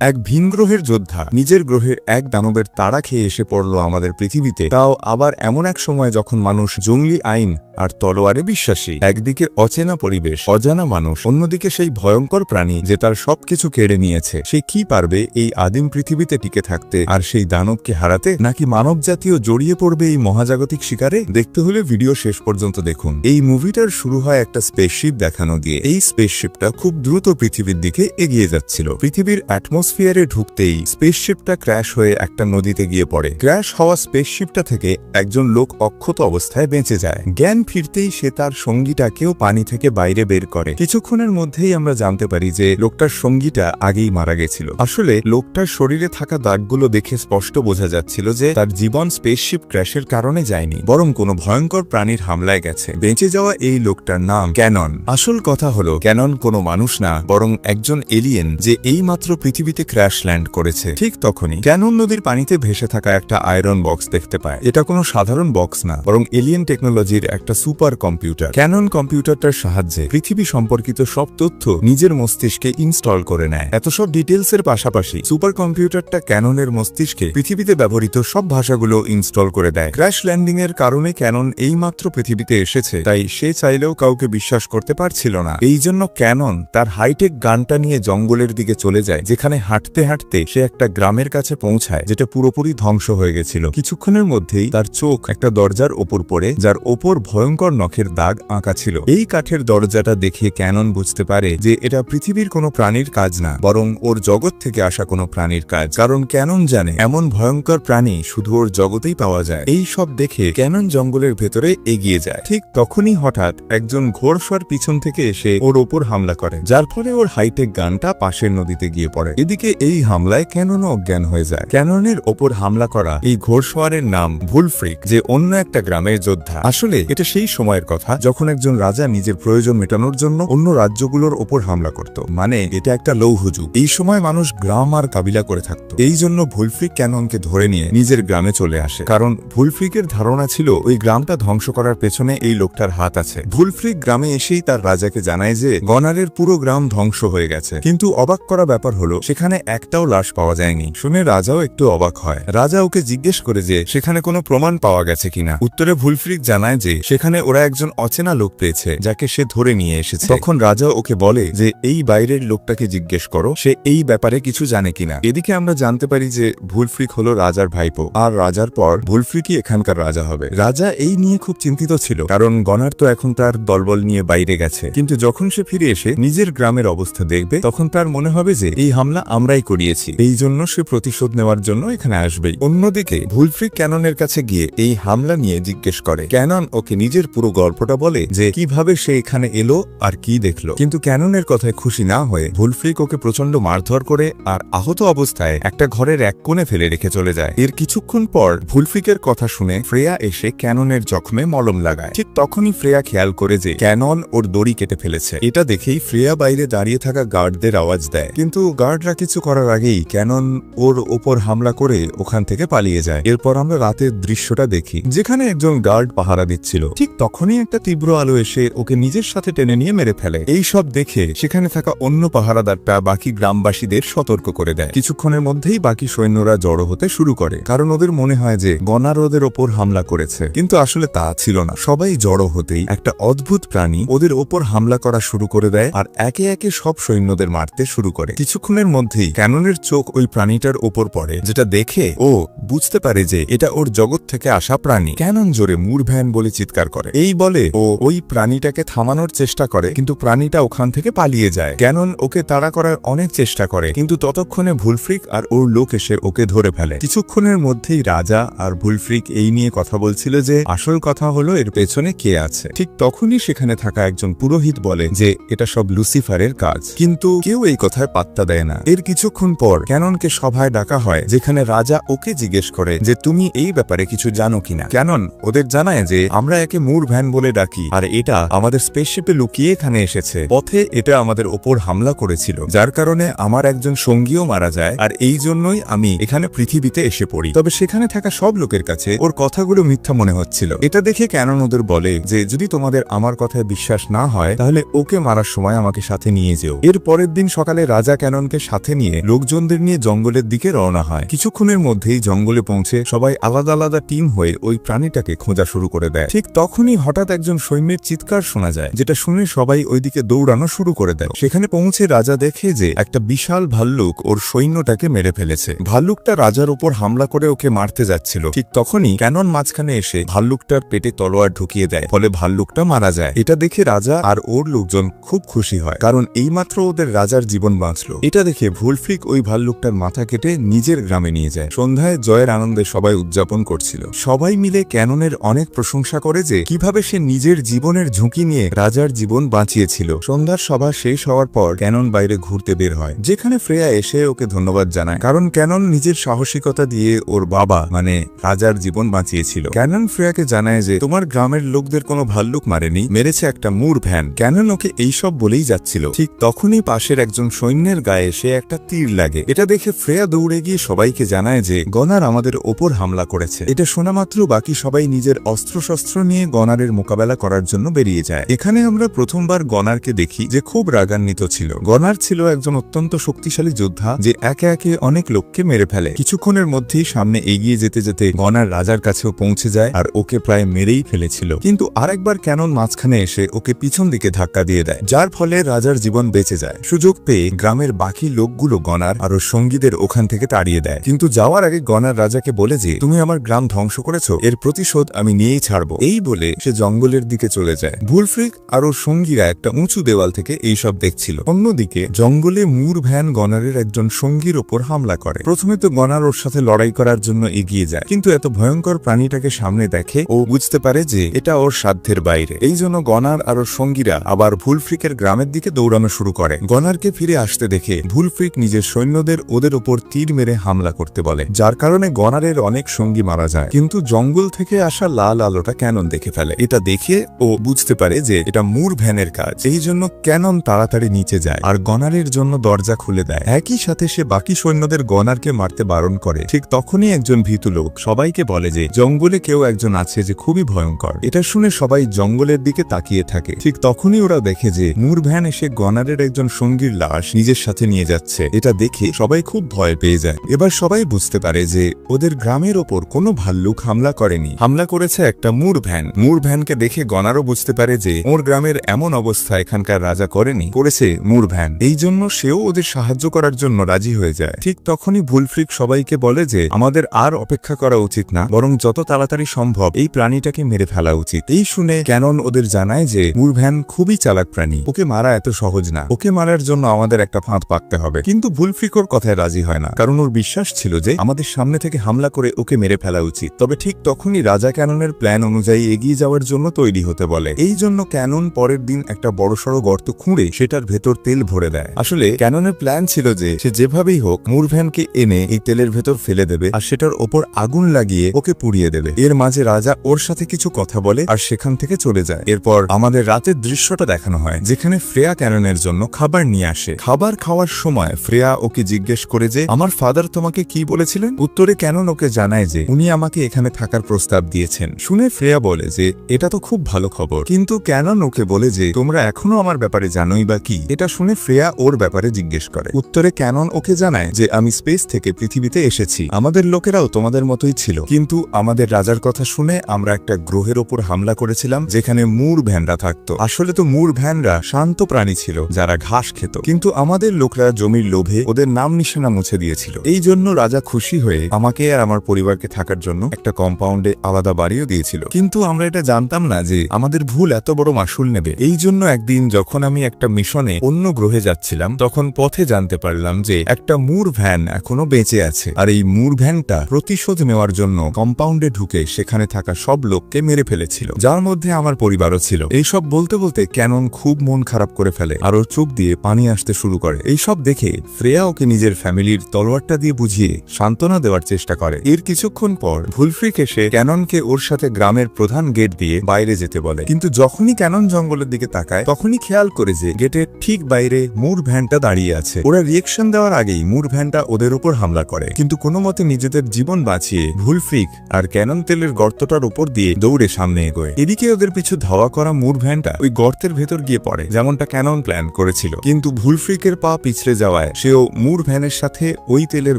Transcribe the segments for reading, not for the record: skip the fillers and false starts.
এক ভিন গ্রহের যোদ্ধা নিজের গ্রহের এক দানবের তাড়া খেয়ে এসে পড়ল আমাদের পৃথিবীতে, তাও আবার এমন এক সময় যখন মানুষ জঙ্গলি আইন আর তলোয়ারে বিশ্বাসী। একদিকে অচেনা পরিবেশ, অজানা মানুষ, অন্যদিকে সেই ভয়ঙ্কর প্রাণী যে তার সবকিছু কেড়ে নিয়েছে। সে কি পারবে এই আদিম পৃথিবীতে টিকে থাকতে আর সেই দানবকে হারাতে, নাকি মানব জাতীয় জড়িয়ে পড়বে এই মহাজাগতিক শিকারে? দেখতে হলে ভিডিও শেষ পর্যন্ত দেখুন। এই মুভিটার শুরু হয় একটা স্পেসশিপ দেখানো দিয়ে। এই স্পেসশিপটা খুব দ্রুত পৃথিবীর দিকে এগিয়ে যাচ্ছিল। পৃথিবীর অ্যাটমসফিয়ারে ঢুকতেই স্পেসশিপটা ক্র্যাশ হয়ে একটা নদীতে গিয়ে পড়ে। ক্র্যাশ হওয়া স্পেসশিপটা থেকে একজন লোক অক্ষত অবস্থায় বেঁচে যায়। জ্ঞান ফিরতেই সে তার সঙ্গীটাকেও পানি থেকে বাইরে বের করে। কিছুক্ষণের মধ্যেই আমরা জানতে পারি যে লোকটার সঙ্গীটা আগেই মারা গেছিল। আসলে লোকটার শরীরে থাকা দাগগুলো দেখে স্পষ্ট বোঝা যাচ্ছিল যে তার জীবন স্পেসশিপ ক্র্যাশের কারণে যায়নি, বরং কোনো ভয়ঙ্কর প্রাণীর হামলায় গেছে। বেঁচে যাওয়া এই লোকটার নাম ক্যানন। আসল কথা হলো ক্যানন কোনো মানুষ না, বরং একজন এলিয়েন যে এই মাত্র পৃথিবীতে ক্র্যাশ ল্যান্ড করেছে। ঠিক তখনই ক্যানন নদীর পানিতে ভেসে থাকা একটা আয়রন বক্স দেখতে পায়। এটা কোনো সাধারণ বক্স না, বরং এলিয়েন টেকনোলজির একটা সুপার কম্পিউটার। ক্যানন কম্পিউটারটার সাহায্যে পৃথিবী সম্পর্কিত সব তথ্য নিজের মস্তিষ্কে ইনস্টল করে নেয়। এত সব ডিটেলস এর পাশাপাশি সুপার কম্পিউটারটা ক্যাননের মস্তিষ্কে পৃথিবীতে ব্যবহৃত সব ভাষাগুলো ইনস্টল করে দেয়। ক্র্যাশ ল্যান্ডিং এর কারণে ক্যানন এই মাত্র পৃথিবীতে এসেছে, তাই সে চাইলেও কাউকে বিশ্বাস করতে পারছিল না। এই জন্য ক্যানন তার হাইটেক গানটা নিয়ে জঙ্গলের দিকে চলে যায়, যেখানে হাঁটতে হাঁটতে সে একটা গ্রামের কাছে পৌঁছায় যেটা পুরোপুরি ধ্বংস হয়ে গেছিল। কিছুক্ষণের মধ্যেই তার চোখ একটা দরজার ওপর পড়ে, যার ওপর ভয়ঙ্কর নখের দাগ আঁকা ছিল। এই কাঠের দরজাটা দেখে ক্যানন বুঝতে পারে যে এটা পৃথিবীর কোনো প্রাণীর কাজ না, বরং ওর জগৎ থেকে আসা কোনো প্রাণীর কাজ। কারণ ক্যানন জানে এমন ভয়ঙ্কর প্রাণী শুধু ওর জগতেই পাওয়া যায়। এই সব দেখে ক্যানন জঙ্গলের ভেতরে এগিয়ে যায়। ঠিক তখনই হঠাৎ একজন ঘোড়সওয়ার পিছন থেকে এসে ওর ওপর হামলা করে, যার ফলে ওর হাইটেক গানটা পাশের নদীতে গিয়ে পড়ে। এদিকে এই হামলায় ক্যাননও অজ্ঞান হয়ে যায়। ক্যাননের ওপর হামলা করা এই ঘোড়সওয়ারের নাম ভুলফ্রিক, যে অন্য একটা গ্রামের যোদ্ধা। আসলে এটা সেই সময়ের কথা যখন একজন রাজা নিজের প্রয়োজন মেটানোর জন্য অন্য রাজ্যগুলোর ওপর হামলা করত। মানে এটা একটা লৌহযুগ। এই সময় মানুষ গ্রাম আর কাবিলা করে থাকতো। এই জন্য ভুলফ্রিক ক্যাননকে ধরে নিয়ে নিজের গ্রামে চলে আসে, কারণ ভুলফ্রিকের ধারণা ছিল ওই গ্রামটা ধ্বংস করার পেছনে এই লোকটার হাত আছে। ভুলফ্রিক গ্রামে এসেই তার রাজাকে জানায় যে গনারের পুরো গ্রাম ধ্বংস হয়ে গেছে, কিন্তু অবাক করা ব্যাপার হলো সেখানে একটাও লাশ পাওয়া যায়নি। শুনে রাজাও একটু অবাক হয়। রাজা ওকে জিজ্ঞেস করে যে সেখানে কোনো প্রমাণ পাওয়া গেছে কিনা। উত্তরে ভুলফ্রিক জানায় যে সেখানে ওরা একজন অচেনা লোক পেয়েছে, যাকে সে ধরে নিয়ে এসেছে। তখন রাজা ওকে বলে যে এই বাইরের লোকটাকে জিজ্ঞেস করো সে এই ব্যাপারে কিছু জানে কিনা। এদিকে আমরা জানতে পারি যে ভুলফ্রিক হলো রাজার ভাইপো, আর রাজার পর ভুলফ্রিকই এখানকার রাজা হবে। রাজা এই নিয়ে খুব চিন্তিত ছিল, কারণ গনার তো এখন তার দলবল নিয়ে বাইরে গেছে। কিন্তু যখন সে ফিরে এসে নিজের গ্রামের অবস্থা দেখবে, তখন তার মনে হবে যে এই হামলা আমরাই করিয়েছি, এই জন্য সে প্রতিশোধ নেওয়ার জন্য এখানে আসবেই। অন্যদিকে ভুলফ্রিক ক্যাননের কাছে গিয়ে এই হামলা নিয়ে জিজ্ঞেস করে। ক্যানন ওকে নিজের পুরো গল্পটা বলে যে কিভাবে সে এখানে এলো আর কি দেখলো। কিন্তু ক্যাননের কথায় খুশি না হয়ে ভুলফ্রিক ওকে প্রচন্ড মারধর করে আর আহত অবস্থায় একটা ঘরের এক কোণে ফেলে রেখে চলে যায়। এর কিছুক্ষণ পর ভুলফ্রিকের কথা শুনে ফ্রেয়া এসে ক্যাননের জখমে মলম লাগায়। ঠিক তখনই ফ্রেয়া খেয়াল করে যে ক্যানন ওর দড়ি কেটে ফেলেছে। এটা দেখেই ফ্রেয়া বাইরে দাঁড়িয়ে থাকা গার্ডদের আওয়াজ দেয়, কিন্তু গার্ডরা কিছু করার আগেই ক্যানন ওর ওপর হামলা করে ওখান থেকে পালিয়ে যায়। এরপর আমরা রাতের দৃশ্যটা দেখি, যেখানে একজন গার্ড পাহারা দিচ্ছিল। ঠিক তখনই একটা তীব্র আলো এসে ওকে নিজের সাথে টেনে নিয়ে মেরে ফেলে। এই সব দেখে সেখানে থাকা অন্য পাহারাদারটা বাকি গ্রামবাসীদের সতর্ক করে দেয়। কিছুক্ষণের মধ্যেই বাকি সৈন্যরা জড়ো হতে শুরু করে, কারণ ওদের মনে হয় যে গনার ওদের ওপর হামলা করেছে। কিন্তু আসলে তা ছিল না। সবাই জড়ো হতেই একটা অদ্ভুত প্রাণী ওদের ওপর হামলা করা শুরু করে দেয় আর একে একে সব সৈন্যদের মারতে শুরু করে। কিছুক্ষণের মধ্যেই ক্যাননের চোখ ওই প্রাণীটার ওপর পড়ে, যেটা দেখে ও বুঝতে পারে যে এটা ওর জগৎ থেকে আসা প্রাণী। ক্যানন জোরে মুরভ্যান বলে চিৎকার করে। এই বলে ও ওই প্রাণীটাকে থামানোর চেষ্টা করে, কিন্তু প্রাণীটা ওখান থেকে পালিয়ে যায়। ক্যানন ওকে তাড়া করার অনেক চেষ্টা করে, কিন্তু ততক্ষণে ভুলফ্রিক আর ওর লোক এসে ওকে ধরে ফেলে। কিছুক্ষণের মধ্যেই রাজা আর ভুলফ্রিক এই নিয়ে কথা বলছিল যে আসল কথা হলো এর পেছনে কে আছে। ঠিক তখনই সেখানে থাকা একজন পুরোহিত বলে যে এটা সব লুসিফারের কাজ, কিন্তু কেউ এই কথায় পাত্তা দেয় না। এর কিছুক্ষণ পর ক্যাননকে সভায় ডাকা হয়, যেখানে রাজা ওকে জিজ্ঞেস করে যে তুমি এই ব্যাপারে কিছু জানো কিনা। ক্যানন ওদের জানায় যে আমরা একে মুর ভ্যান বলে ডাকি, আর এটা আমাদের স্পেসশিপে লুকিয়ে এখানে এসেছে। পথে এটা আমাদের ওপর হামলা করেছিল, যার কারণে আমার একজন সঙ্গীও মারা যায়, আর এই জন্যই আমি এখানে পৃথিবীতে এসে পড়ি। তবে সেখানে থাকা সব লোকের কাছে ওর কথাগুলো মিথ্যা মনে হচ্ছিল। এটা দেখে ক্যানন ওদের বলে যে যদি তোমাদের আমার কথায় বিশ্বাস না হয় তাহলে ওকে মারার সময় আমাকে সাথে নিয়ে যেও। এর পরের দিন সকালে রাজা ক্যাননকে সাথে সাথে নিয়ে লোকজনদের নিয়ে জঙ্গলের দিকে রওনা হয়। কিছুক্ষণের মধ্যেই জঙ্গলে পৌঁছে সবাই আলাদা আলাদা টিম হয়ে ওই প্রাণীটাকে খোঁজা শুরু করে দেয়। ঠিক তখনই হঠাৎ একজন সৈন্যের চিৎকার শোনা যায়, যেটা শুনে সবাই ওইদিকে দৌড়ানো শুরু করে দেয়। সেখানে পৌঁছে রাজা দেখে যে একটা বিশাল ভাল্লুক ওর সৈন্যটাকে মেরে ফেলেছে। ভাল্লুকটা রাজার উপর হামলা করে ওকে মারতে যাচ্ছিল। ঠিক তখনই ক্যানন মাঝখানে এসে ভাল্লুকটার পেটে তলোয়ার ঢুকিয়ে দেয়, ফলে ভাল্লুকটা মারা যায়। এটা দেখে রাজা আর ওর লোকজন খুব খুশি হয়, কারণ এইমাত্র ওদের রাজার জীবন বাঁচলো। এটা দেখে ভুলফ্রিক ওই ভাল্লুকটার মাথা কেটে নিজের গ্রামে নিয়ে যায়। সন্ধ্যায় জয়ের আনন্দে সবাই উদযাপন করছিল। সবাই মিলে ক্যাননের অনেক প্রশংসা করে যে কিভাবে সে নিজের জীবনের ঝুঁকি নিয়ে রাজার জীবন বাঁচিয়েছিল। সন্ধ্যার সভা শেষ হওয়ার পর ক্যানন বাইরে ঘুরতে বের হয়, যেখানে ফ্রেয়া এসে ওকে ধন্যবাদ জানায়, কারণ ক্যানন নিজের সাহসিকতা দিয়ে ওর বাবা মানে রাজার জীবন বাঁচিয়েছিল। ক্যানন ফ্রেয়াকে জানায় যে তোমার গ্রামের লোকদের কোনো ভাল্লুক মারেনি, মেরেছে একটা মুর ভ্যান। ক্যানন ওকে এইসব বলেই যাচ্ছিল। ঠিক তখনই পাশের একজন সৈন্যের গায়ে সে একটা তীর লাগে। এটা দেখে ফ্রেয়া দৌড়ে গিয়ে সবাইকে জানায় যে গনার আমাদের ওপর হামলা করেছে। এটা শোনা মাত্র বাকি সবাই নিজের অস্ত্রশস্ত্র নিয়ে গনারের মোকাবেলা করার জন্য বেরিয়ে যায়। এখানে আমরা প্রথমবার গনারকে দেখি যে খুব রাগান্বিত ছিল। গনার ছিল একজন অত্যন্ত শক্তিশালী যোদ্ধা যে একে একে অনেক লোককে মেরে ফেলে। কিছুক্ষণের মধ্যেই সামনে এগিয়ে যেতে যেতে গনার রাজার কাছেও পৌঁছে যায় আর ওকে প্রায় মেরেই ফেলেছিল। কিন্তু আরেকবার ক্যানন মাঝখানে এসে ওকে পিছন দিকে ধাক্কা দিয়ে দেয়, যার ফলে রাজার জীবন বেঁচে যায়। সুযোগ পেয়ে গ্রামের বাকি লোকগুলো গনার আর ওর সঙ্গীদের ওখান থেকে তাড়িয়ে দেয়। কিন্তু যাওয়ার আগে গনার রাজাকে বলে যে তুমি আমার গ্রাম ধ্বংস করেছো, এর প্রতিশোধ আমি নিয়েই ছাড়বো। এই বলে সে জঙ্গলের দিকে চলে যায়। ভুলফ্রিক আর ওর সঙ্গীরা একটা উঁচু দেওয়াল থেকে এইসব দেখছিল। অন্যদিকে জঙ্গলে মুর ভ্যান গনারের একজন সঙ্গীর ওপর হামলা করে। প্রথমে তো গনার ওর সাথে লড়াই করার জন্য এগিয়ে যায়, কিন্তু এত ভয়ঙ্কর প্রাণীটাকে সামনে দেখে ও বুঝতে পারে যে এটা ওর সাধ্যের বাইরে। এই জন্য গনার আর ওর সঙ্গীরা আবার ভুলফ্রিকের গ্রামের দিকে দৌড়ানো শুরু করে। গনারকে ফিরে আসতে দেখে ভুলফ্রিক নিজের সৈন্যদের ওদের ওপর তীর মেরে হামলা করতে বলে, যার কারণে গনারের অনেক সঙ্গী মারা যায়। কিন্তু জঙ্গল থেকে আসা লাল আলোটা ক্যানন দেখে ফেলে। এটা দেখে ও বুঝতে পারে যে এটা মুর ভ্যানের কাজ। এই জন্য ক্যানন তাড়াতাড়ি নিচে যায় আর গনারের জন্য দরজা খুলে দেয়। একই সাথে সে বাকি সৈন্যদের গনারকে মারতে বারণ করে। ঠিক তখনই একজন ভীতু লোক সবাইকে বলে যে জঙ্গলে কেউ একজন আছে যে খুবই ভয়ঙ্কর। এটা শুনে সবাই জঙ্গলের দিকে তাকিয়ে থাকে। ঠিক তখনই ওরা দেখে যে মুর ভ্যান এসে গনারের একজন সঙ্গীর লাশ নিজের সাথে নিয়ে যাচ্ছে। এটা দেখে সবাই খুব ভয় পেয়ে যায়। এবার সবাই বুঝতে পারে যে ওদের গ্রামের ওপর কোনো ভাল্লুক হামলা করেনি, হামলা করেছে একটা মুর ভ্যান। মুর ভ্যানকে দেখে গনারও বুঝতে পারে যে ওর গ্রামের এমন অবস্থা এখানকার রাজা করেনি, করেছে মুর ভ্যান। এই জন্য সেও ওদের সাহায্য করার জন্য রাজি হয়ে যায়। ঠিক তখনই ভুলফ্রিক সবাইকে বলে যে আমাদের আর অপেক্ষা করা উচিত না, বরং যত তাড়াতাড়ি সম্ভব এই প্রাণীটাকে মেরে ফেলা উচিত। এই শুনে ক্যানন ওদের জানায় যে মুর ভ্যান খুবই চালাক প্রাণী, ওকে মারা এত সহজ না, ওকে মারার জন্য আমাদের একটা ফাঁদ পাকতে হবে। কিন্তু ভুলফ্রিক ওর কথায় রাজি হয় না, কারণ ওর বিশ্বাস ছিল যে আমাদের সামনে থেকে হামলা করে ওকে মেরে ফেলা উচিত। তবে ঠিক তখনই রাজা ক্যাননের প্ল্যান অনুযায়ী এগিয়ে যাওয়ার জন্য তৈরি হতে বলে। এই জন্য ক্যানন পরের দিন একটা বড়সড় গর্ত খুঁড়ে সেটার ভেতর তেল ভরে দেয়। আসলে ক্যাননের প্ল্যান ছিল যে সে যেভাবেই হোক মুর ভ্যানকে এনে এই তেলের ভেতর ফেলে দেবে আর সেটার ওপর আগুন লাগিয়ে ওকে পুড়িয়ে দেবে। এর মাঝে রাজা ওর সাথে কিছু কথা বলে আর সেখান থেকে চলে যায়। এরপর আমাদের রাতের দৃশ্যটা দেখানো হয়, যেখানে ফ্রেয়া ক্যাননের জন্য খাবার নিয়ে আসে। খাবার খাওয়ার সময় ফ্রেয়া ওকে জিজ্ঞেস করে যে আমার ফাদার তোমাকে কি বলেছিলেন? উত্তরে ক্যানন ওকে জানায় যে উনি আমাকে এখানে থাকার প্রস্তাব দিয়েছেন। শুনে ফ্রেয়া বলে যে এটা তো খুব ভালো খবর, কিন্তু ক্যানন ওকে বলে যে তোমরা এখনো আমার ব্যাপারে জানোই বা কি? এটা শুনে ফ্রেয়া ওর ব্যাপারে জিজ্ঞেস করে। উত্তরে ক্যানন ওকে জানায় যে আমি স্পেস থেকে পৃথিবীতে এসেছি, আমাদের লোকেরাও তোমাদের মতোই ছিল, কিন্তু আমাদের রাজার কথা শুনে আমরা একটা গ্রহের ওপর হামলা করেছিলাম যেখানে মুর ভ্যানরা থাকতো। আসলে তো মুর ভ্যানরা শান্ত প্রাণী ছিল যারা ঘাস খেত, কিন্তু আমাদের লোকরা জমির লোভে ওদের নাম নিশানা মুছে দিয়েছিল। এই জন্য রাজা খুশি হয়ে আমাকে আর আমার পরিবারকে থাকার জন্য একটা কম্পাউন্ডে আলাদা বাড়িও দিয়েছিল। কিন্তু আমরা এটা জানতাম না যে আমাদের ভুল এত বড় মাসুল নেবে। এই জন্য একদিন যখন আমি একটা মিশনে অন্য গ্রহে যাচ্ছিলাম তখন পথে জানতে পারলাম যে একটা মুর ভ্যান এখনো বেঁচে আছে, আর এই মুর ভ্যানটা প্রতিশোধ নেওয়ার জন্য কম্পাউন্ডে ঢুকে সেখানে থাকা সব লোককে মেরে ফেলেছিল, যার মধ্যে আমার পরিবারও ছিল। এইসব বলতে বলতে ক্যানন খুব মন খারাপ করে ফেলে আর ওর চোখ দিয়ে পানি আসতে শুরু করে। এইসব দেখে ফ্রেয়া ওকে নিজের ফ্যামিলির তলোয়ারটা দিয়ে বুঝিয়ে সান্ত্বনা দেওয়ার চেষ্টা করে। এর কিছুক্ষণ পর ভুলফ্রিক এসে ক্যাননকে ওর সাথে গ্রামের প্রধান গেট দিয়ে বাইরে যেতে বলে, কিন্তু যখনই ক্যানন জঙ্গলের দিকে তাকায় তখনই খেয়াল করে যে গেটের ঠিক বাইরে মুর ভ্যানটা দাঁড়িয়ে আছে। ওরা রিয়েকশন দেওয়ার আগেই মুর ভ্যানটা ওদের উপর হামলা করে, কিন্তু কোনো মতে নিজেদের জীবন বাঁচিয়ে ভুলফ্রিক আর ক্যানন তেলের গর্তটার উপর দিয়ে দৌড়ে সামনে এগোয়। এদিকে ওদের পিছু ধাওয়া করা মুর ভ্যানটা ওই গর্তের ভেতর গিয়ে পড়ে, যেমনটা ক্যানন প্ল্যান করেছিল। কিন্তু ভুলফ্রিকের পা পিছড়ে যাওয়ায় হওয়ায় সেও মুর ভ্যানের সাথে ওই তেলের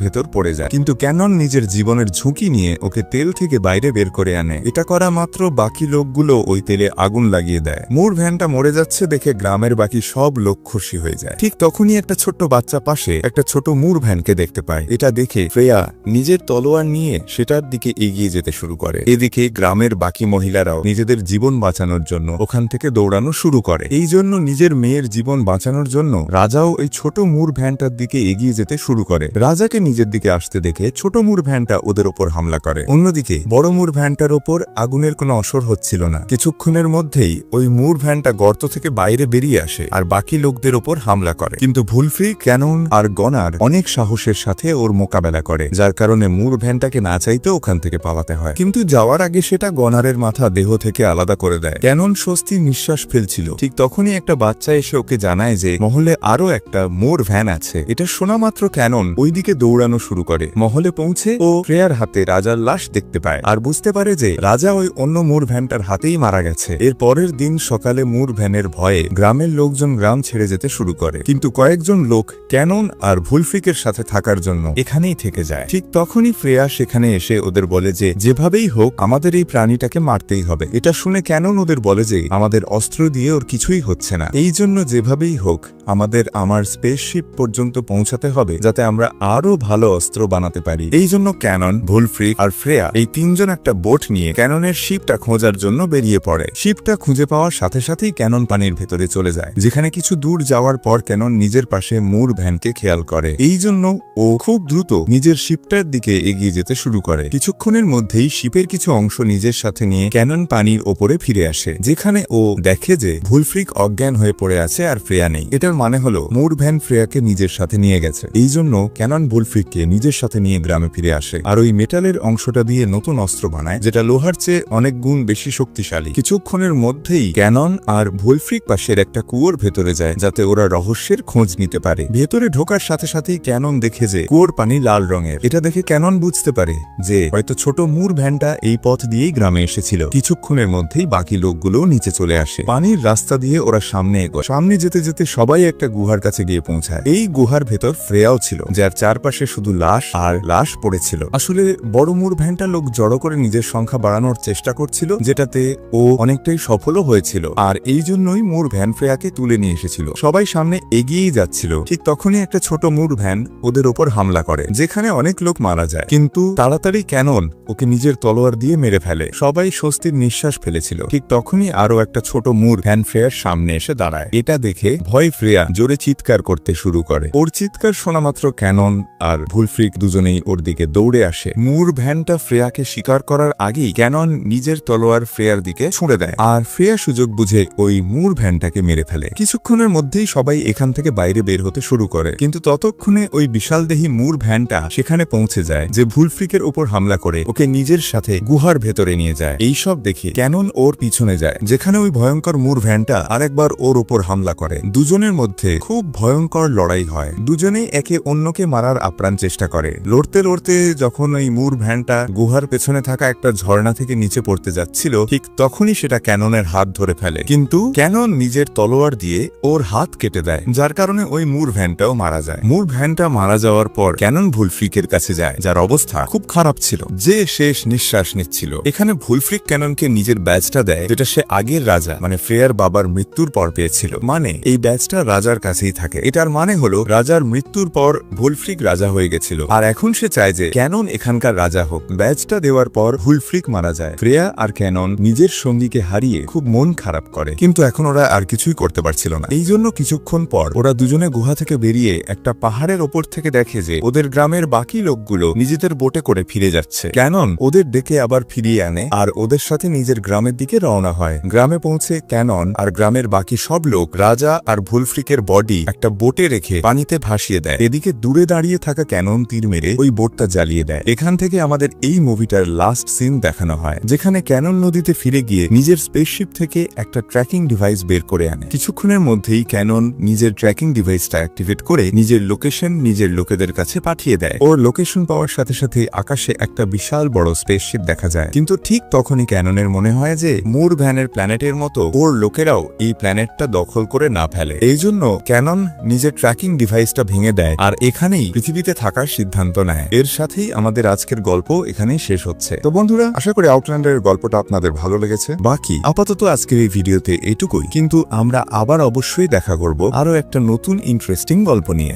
ভেতর পড়ে যায়। কিন্তু ক্যানন নিজের জীবনের ঝুঁকি নিয়ে ওকে তেল থেকে বাইরে বের করে আনে। এটা করা মাত্র বাকি লোকগুলো ওই তেলে আগুন লাগিয়ে দেয়। মুর ভ্যানটা মরে যাচ্ছে দেখে গ্রামের বাকি সব লোক খুশি হয়ে যায়। ঠিক তখনই একটা ছোট্ট বাচ্চা পাশে একটা ছোট মুর ভ্যানকে দেখতে পায়। এটা দেখে ফ্রেয়া নিজের তলোয়ার নিয়ে সেটার দিকে এগিয়ে যেতে শুরু করে। এদিকে গ্রামের বাকি মহিলারাও নিজেদের জীবন বাঁচানোর জন্য ওখান থেকে দৌড়ানো শুরু করে। এই জন্য নিজের মেয়ের জীবন বাঁচানোর জন্য রাজাও এই ছোট মুর ভ্যানটার দিকে এগিয়ে যেতে শুরু করে। রাজাকে নিজের দিকে আসতে দেখে ছোট মুর ভ্যানটা ওদের ওপর হামলা করে। অন্যদিকে বড় মুর ভ্যানটার ওপর আগুনের কোনো অসর হচ্ছিল না। কিছুক্ষণের মধ্যেই ওই মুর ভ্যানটা গর্ত থেকে বাইরে বেরিয়ে আসে আর বাকি লোকদের ওপর হামলা করে। কিন্তু ভুলফ্রিক, ক্যানন আর গনার অনেক সাহসের সাথে ওর মোকাবেলা করে, যার কারণে মুর ভ্যানটাকে না চাইতে ওখান থেকে পালাতে হয়। কিন্তু যাওয়ার আগে সেটা গনারের মাথা দেহ থেকে আলাদা করে দেয়। ক্যানন স্বস্তির নিঃশ্বাস ফেলছিল। ঠিক তখনই একটা বাচ্চা এসে ওকে জানায় যে মহলে আরো একটা মুর ভ্যান আছে। এটা শোনা মাত্র ক্যানন ওইদিকে দৌড়ানো শুরু করে। মহলে পৌঁছে ও ফ্রেয়ার হাতে রাজার লাশ দেখতে পায় আর বুঝতে পারে যে রাজা ওই অন্য মুর ভ্যানটার হাতেই মারা গেছে। এর পরের দিন সকালে মুর ভ্যানের ভয়ে গ্রামের লোকজন গ্রাম ছেড়ে যেতে শুরু করে, কিন্তু কয়েকজন লোক ক্যানন আর ভুলফ্রিকের সাথে থাকার জন্য এখানেই থেকে যায়। ঠিক তখনই ফ্রেয়া সেখানে এসে ওদের বলে যে যেভাবেই হোক আমাদের এই প্রাণীটাকে মারতেই হবে। এটা শুনে ক্যানন ওদের বলে যে আমাদের অস্ত্র দিয়ে ওর কিছুই হচ্ছে না, এই জন্য যেভাবেই হোক আমাদের আমার স্পেসশিপ পর্যন্ত পৌঁছাতে হবে যাতে আমরা আরো ভালো অস্ত্র বানাতে পারি। এই জন্য ক্যানন, ভুলফ্রিক আর ফ্রেয়া এই তিনজন একটা বোট নিয়ে ক্যাননের শিপটা খোঁজার জন্য বেরিয়ে পড়ে। শিপটা খুঁজে পাওয়ার সাথে সাথেই ক্যানন পানির ভেতরে চলে যায়, যেখানে কিছু দূর যাওয়ার পর ক্যানন নিজের পাশে মুর ভ্যানকে খেয়াল করে। এই জন্য ও খুব দ্রুত নিজের শিপটার দিকে এগিয়ে যেতে শুরু করে। কিছুক্ষণের মধ্যেই শিপের কিছু অংশ নিজের সাথে নিয়ে ক্যানন পানির ওপরে ফিরে আসে, যেখানে ও দেখে যে ভুলফ্রিক অজ্ঞান হয়ে পড়ে আছে আর ফ্রেয়া নেই। এটার মানে হলো মুর ভ্যান ফ্রেয়াকে নিজের সাথে নিয়ে গেছে। এই জন্য ক্যানন ভুলফ্রিককে নিজের সাথে নিয়ে গ্রামে ফিরে আসে আর ওই মেটালের অংশটা দিয়ে নতুন অস্ত্র বানায়, যেটা লোহার চেয়ে অনেক গুণ বেশি শক্তিশালী। কিছুক্ষণের মধ্যেই ক্যানন আর ভুলফ্রিক পাশের একটা কুয়োর ভেতরে যায় যাতে ওরা রহস্যের খোঁজ নিতে পারে। ভেতরে ঢোকার সাথে সাথেই ক্যানন দেখে যে কুয়োর পানি লাল রঙের। এটা দেখে ক্যানন বুঝতে পারে যে হয়তো ছোট মুর ভ্যানটা এই পথ দিয়েই গ্রামে এসেছিল। কিছুক্ষণের মধ্যেই বাকি লোকগুলো নিচে চলে আসে। পানির রাস্তা দিয়ে ওরা সামনে এগোয়। সামনে যেতে যেতে সবাই একটা গুহার কাছে গিয়ে পৌঁছায়। এই গুহার ভেতর ফ্রেয়াও ছিল, যার চারপাশে শুধু লাশ আর লাশ পড়েছিল। আসলে বড় মুর ভ্যানটা লোক জড়ো করে নিজের সংখ্যা বাড়ানোর চেষ্টা করছিল, যেটাতে ও অনেকটাই সফলও হয়েছিল। আর এই জন্যই মুর ভ্যান ফ্রেয়াকে তুলে নিয়ে এসেছিল। সবাই সামনে এগিয়েই যাচ্ছিল। ঠিক তখনই একটা ছোট মুর ভ্যান ওদের ওপর হামলা করে, যেখানে অনেক লোক মারা যায়। কিন্তু তাড়াতাড়ি ক্যানন ওকে নিজের তলোয়ার দিয়ে মেরে ফেলে। সবাই স্বস্তির নিঃশ্বাস ফেলেছিল। ঠিক তখনই আরো একটা ছোট মুর ভ্যান ফ্রেয়ার সামনে এসে দাঁড়ায়। এটা দেখে ভয় ফ্রেয়া জোরে চিৎকার করতে শুরু করে। ওর চিৎকার শোনা মাত্র ক্যানন আর ভুলফ্রিক দুজনেই ওর দিকে দৌড়ে আসে। মুর ভ্যানটা ফ্রেয়াকে শিকার করার আগেই ক্যানন নিজের তলোয়ার ফ্রেয়ার দিকে ছুঁড়ে দেয় আর ফ্রেয়া সুযোগ বুঝে ওই মুর ভ্যানটাকে মেরে ফেলে। কিছুক্ষণের মধ্যেই সবাই এখান থেকে বাইরে বের হতে শুরু করে, কিন্তু ততক্ষণে ওই বিশালদেহী মুর ভ্যানটা সেখানে পৌঁছে যায়, যে ভুলফ্রিকের উপর হামলা করে ওকে নিজের সাথে গুহার ভেতরে নিয়ে যায়। এই সব দেখে ক্যানন ওর পিছনে যায়, যেখানে ওই ভয়ঙ্কর মুর ভ্যানটা আরেকবার ওর উপর হামলা করে। দুজনের মধ্যে খুব ভয়ঙ্কর লড়াই হয়। দুজনেই একে অন্যকে মারার আপ্রাণ চেষ্টা করে। লড়তে লড়তে যখন ওই মুর ভ্যানটা গুহার পেছনে থাকা একটা ঝর্ণা থেকে নিচে পড়তে যাচ্ছিল, ঠিক তখনই সেটা ক্যাননের হাত ধরে ফেলে। কিন্তু ক্যানন নিজের তলোয়ার দিয়ে ওর হাত কেটে দেয়, যার কারণে ওই মুর ভ্যানটাও মারা যায়। মুর ভ্যানটা মারা যাওয়ার পর ক্যানন ভুলফ্রিকের কাছে যায়, যার অবস্থা খুব খারাপ ছিল, যে শেষ নিঃশ্বাস নিচ্ছিল। এখানে ভুলফ্রিক ক্যাননকে নিজের ব্যাজটা দেয়, যেটা সে আগের রাজা মানে ফ্রেয়ার বাবার মৃত্যুর পর পেয়েছিল। মানে এই ব্যাজটা রাজার কাছেই থাকে। এটার মানে হলো রাজার মৃত্যুর পর ভুলফ্রিক রাজা হয়ে গেছিল, আর এখন সে চায় যে ক্যানন এখানকার রাজা হোক। ব্যাজটা দেওয়ার পর ভুলফ্রিক মারা যায়। ফ্রেয়া আর ক্যানন নিজের সঙ্গীকে হারিয়ে খুব মন খারাপ করে, কিন্তু এখন ওরা আর কিছুই করতে পারছিল না। এই জন্য কিছুক্ষণ পর ওরা দুজনে গুহা থেকে বেরিয়ে একটা পাহাড়ের ওপর থেকে দেখে যে ওদের গ্রামের বাকি লোকগুলো নিজেদের বোটে করে ফিরে যাচ্ছে। ক্যানন ওদের ডেকে আবার ফিরিয়ে আনে আর ওদের সাথে নিজের গ্রামের দিকে রওনা হয়। গ্রামে পৌঁছে ক্যানন আর গ্রামের বাকি সব লোক রাজা আর ভুলফ্রিকের বডি একটা বোটে রেখে পানিতে ভাসিয়ে দেয়। এদিকে দূরে দাঁড়িয়ে থাকা ক্যানন তীর মেরে ওই বোটটা জ্বালিয়ে দেয়। এখান থেকে আমাদের এই মুভিটার লাস্ট সিন দেখানো হয়, যেখানে ক্যানন নদীতে ফিরে গিয়ে নিজের স্পেসশিপ থেকে একটা ট্র্যাকিং ডিভাইস বের করে আনে। কিছুক্ষণের মধ্যেই ক্যানন নিজের ট্র্যাকিং ডিভাইসটা অ্যাক্টিভেট করে নিজের লোকেশন নিজের লোকেদের কাছে পাঠিয়ে দেয়। ওর লোকেশন পাওয়ার সাথে সাথে আকাশে একটা বিশাল বড় স্পেসশিপ দেখা যায়। কিন্তু ঠিক তখনই ক্যাননের মনে হয় যে মুর ভ্যানের প্ল্যানেটের মতো ওর লোকেরাও এই প্ল্যানেটটা দখল করে না ফেলে। এই জন্য ক্যানন নিজের ট্র্যাকিং ট্র্যাকিং ডিভাইসটা ভেঙে দেয় আর এখানেই পৃথিবীতে থাকার সিদ্ধান্ত নেয়। এর সাথেই আমাদের আজকের গল্প এখানেই শেষ হচ্ছে। তো বন্ধুরা, আশা করি আউটল্যান্ডারের গল্পটা আপনাদের ভালো লেগেছে। বাকি আপাতত আজকের এই ভিডিওতে এইটুকুই, কিন্তু আমরা আবার অবশ্যই দেখা করব আরো একটা নতুন ইন্টারেস্টিং গল্প নিয়ে।